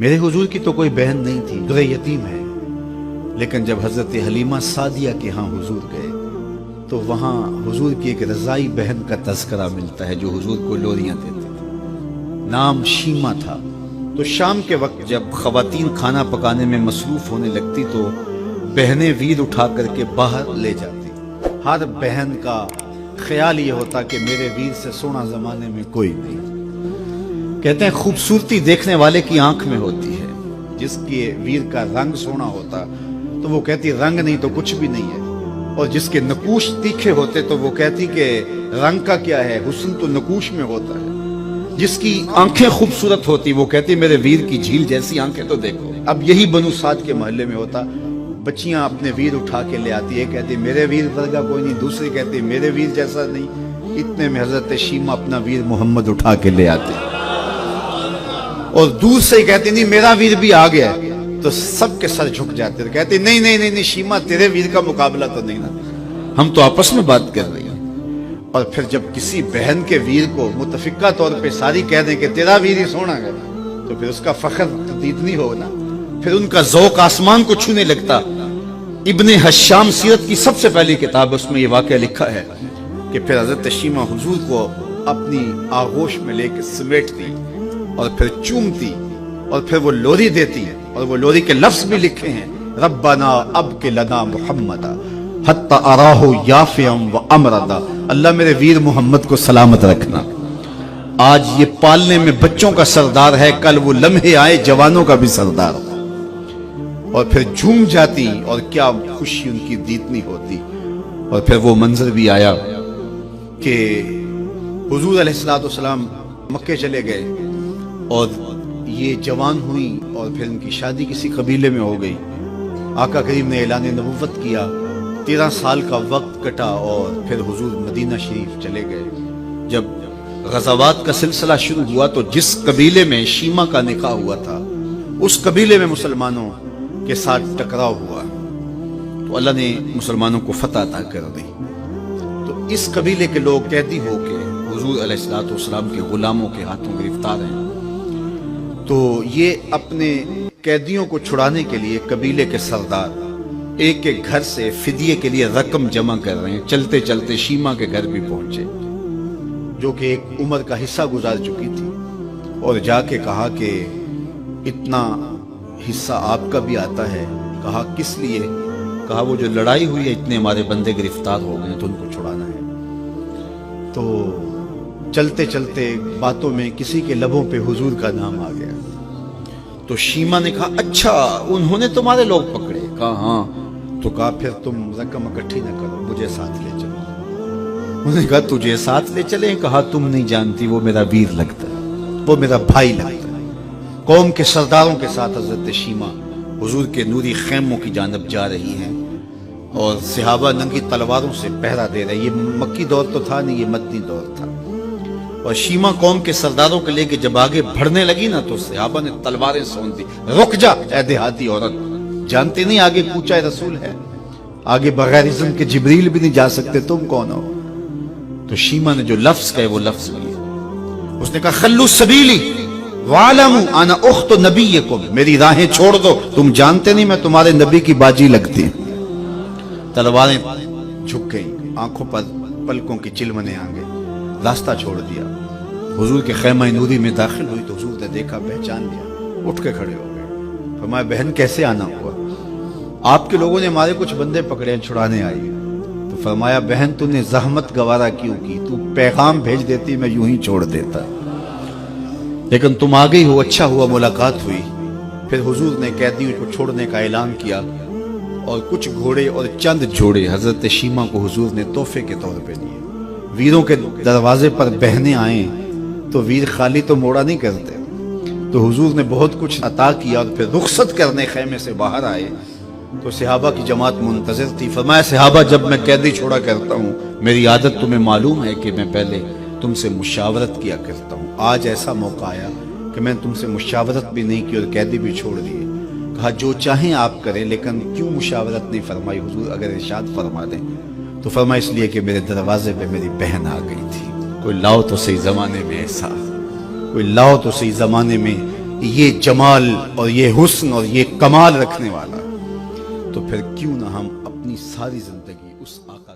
میرے حضور کی تو کوئی بہن نہیں تھی، در یتیم ہے، لیکن جب حضرت حلیمہ سعدیہ کے ہاں حضور گئے تو وہاں حضور کی ایک رضائی بہن کا تذکرہ ملتا ہے جو حضور کو لوریاں دیتی تھی، نام شیمہ تھا۔ تو شام کے وقت جب خواتین کھانا پکانے میں مصروف ہونے لگتی تو بہنیں ویر اٹھا کر کے باہر لے جاتی۔ ہر بہن کا خیال یہ ہوتا کہ میرے ویر سے سونا زمانے میں کوئی نہیں۔ کہتے ہیں خوبصورتی دیکھنے والے کی آنکھ میں ہوتی ہے، جس کے ویر کا رنگ سونا ہوتا تو وہ کہتی رنگ نہیں تو کچھ بھی نہیں ہے، اور جس کے نقوش تیکھے ہوتے تو وہ کہتی کہ رنگ کا کیا ہے، حسن تو نقوش میں ہوتا ہے۔ جس کی آنکھیں خوبصورت ہوتی وہ کہتی میرے ویر کی جھیل جیسی آنکھیں تو دیکھو۔ اب یہی بنو سعد کے محلے میں ہوتا، بچیاں اپنے ویر اٹھا کے لے آتی ہے، کہتی میرے ویر ورگا کوئی نہیں، دوسری کہتی میرے ویر جیسا نہیں۔ اتنے میں حضرت شیمہ اپنا ویر محمد اٹھا کے لے آتے اور دور سے کہتی نہیں میرا ویر بھی آ گیا، تو سب کے سر جھک جاتے، کہتے نہیں نہیں نہیں شیمہ تیرے ویر کا مقابلہ تو نہیں نا، ہم تو آپس میں بات کر رہے ہیں۔ اور پھر جب کسی بہن کے ویر کو متفقہ طور پہ ساری کہہ دیں کہ تیرا ویر ہی سونا ہے تو پھر اس کا فخر تردید نہیں ہونا، پھر ان کا ذوق آسمان کو چھونے لگتا۔ ابن حشام سیرت کی سب سے پہلی کتاب، اس میں یہ واقعہ لکھا ہے کہ پھر حضرت شیمہ حضور کو اپنی آغوش میں لے کے سمیٹتی اور پھر چومتی اور پھر وہ لوری دیتی، اور وہ لوری کے لفظ بھی لکھے ہیں، ربنا ابق لنا محمدا حتی اراہ یافعا و امردا، اللہ میرے ویر محمد کو سلامت رکھنا۔ آج یہ پالنے میں بچوں کا سردار ہے، کل وہ لمحے آئے جوانوں کا بھی سردار ہو۔ اور پھر جھوم جاتی اور کیا خوشی ان کی دیتنی ہوتی۔ اور پھر وہ منظر بھی آیا کہ حضور علیہ السلام مکے چلے گئے اور یہ جوان ہوئی اور پھر ان کی شادی کسی قبیلے میں ہو گئی۔ آقا کریم نے اعلان نبوت کیا، 13 سال کا وقت کٹا اور پھر حضور مدینہ شریف چلے گئے۔ جب غزوات کا سلسلہ شروع ہوا تو جس قبیلے میں شیمہ کا نکاح ہوا تھا اس قبیلے میں مسلمانوں کے ساتھ ٹکراؤ ہوا تو اللہ نے مسلمانوں کو فتح عطا کر دی۔ تو اس قبیلے کے لوگ قیدی ہو کے حضور علیہ السلام کے غلاموں کے ہاتھوں گرفتار ہیں۔ تو یہ اپنے قیدیوں کو چھڑانے کے لیے قبیلے کے سردار ایک ایک گھر سے فدیے کے لیے رقم جمع کر رہے ہیں۔ چلتے چلتے شیمہ کے گھر بھی پہنچے جو کہ ایک عمر کا حصہ گزار چکی تھی، اور جا کے کہا کہ اتنا حصہ آپ کا بھی آتا ہے۔ کہا کس لیے؟ کہا وہ جو لڑائی ہوئی ہے اتنے ہمارے بندے گرفتار ہو گئے تو ان کو چھڑانا ہے۔ تو چلتے چلتے باتوں میں کسی کے لبوں پہ حضور کا نام آ گیا تو شیمہ نے کہا اچھا انہوں نے تمہارے لوگ پکڑے؟ کہا ہاں۔ تو کہا پھر تم رقم اکٹھی نہ کرو، مجھے ساتھ لے چلو۔ انہوں نے کہا تجھے ساتھ لے چلیں؟ کہا تم نہیں جانتی وہ میرا ویر لگتا ہے، وہ میرا بھائی لگتا ہے۔ قوم کے سرداروں کے ساتھ حضرت شیمہ حضور کے نوری خیموں کی جانب جا رہی ہیں اور صحابہ ننگی تلواروں سے پہرا دے رہے۔ یہ مکی دور تو تھا نہیں، یہ مدنی دور تھا۔ اور شیمہ قوم کے سرداروں کے لے کے جب آگے بڑھنے لگی نا تو صحابہ نے تلواریں سون دی، رک جا اے دیہاتی عورت، جانتے نہیں آگے کوچہ رسول ہے، آگے بغیر اذن کے جبریل بھی نہیں جا سکتے، تم کون ہو؟ تو شیمہ نے جو لفظ کہے وہ لفظ لیے، اس نے کہا خلو سبیلی وَعَلَمُوا اَنَا اُخْتُ نَبِيِّكُمْ، میری راہیں چھوڑ دو، تم جانتے نہیں میں تمہارے نبی کی باجی لگتی۔ تلواریں جھک گئی، آنکھوں پر پلکوں کی چلمنے آ گئے، راستہ چھوڑ دیا۔ حضور کے خیمہ نوری میں داخل ہوئی تو حضور نے دیکھا، پہچان لیا، اٹھ کے کھڑے ہو گئے۔ فرمایا بہن کیسے آنا ہوا؟ آپ کے لوگوں نے ہمارے کچھ بندے پکڑے ہیں، چھڑانے آئی۔ تو فرمایا بہن تو نے زحمت گوارا کیوں کی؟ تو پیغام بھیج دیتی میں یوں ہی چھوڑ دیتا، لیکن تم آ گئی ہو، اچھا ہوا ملاقات ہوئی۔ پھر حضور نے قیدیوں کو چھوڑنے کا اعلان کیا اور کچھ گھوڑے اور چند جوڑے حضرت شیمہ کو حضور نے تحفے کے طور پہ دیے۔ ویروں کے دروازے پر بہنیں آئیں تو ویر خالی تو موڑا نہیں کرتے، تو حضور نے بہت کچھ عطا کیا اور پھر رخصت کرنے خیمے سے باہر آئے تو صحابہ کی جماعت منتظر تھی۔ فرمایا صحابہ جب میں قیدی چھوڑا کرتا ہوں میری عادت تمہیں معلوم ہے کہ میں پہلے تم سے مشاورت کیا کرتا ہوں، آج ایسا موقع آیا کہ میں تم سے مشاورت بھی نہیں کی اور قیدی بھی چھوڑ دیے۔ کہا جو چاہیں آپ کریں، لیکن کیوں مشاورت نہیں فرمائی حضور؟ اگر ارشاد فرما دیں تو فرمایا اس لیے کہ میرے دروازے پہ میری بہن آ گئی تھی۔ کوئی لاؤ تو صحیح زمانے میں ایسا، کوئی لاؤ تو صحیح زمانے میں یہ جمال اور یہ حسن اور یہ کمال رکھنے والا، تو پھر کیوں نہ ہم اپنی ساری زندگی اس آقا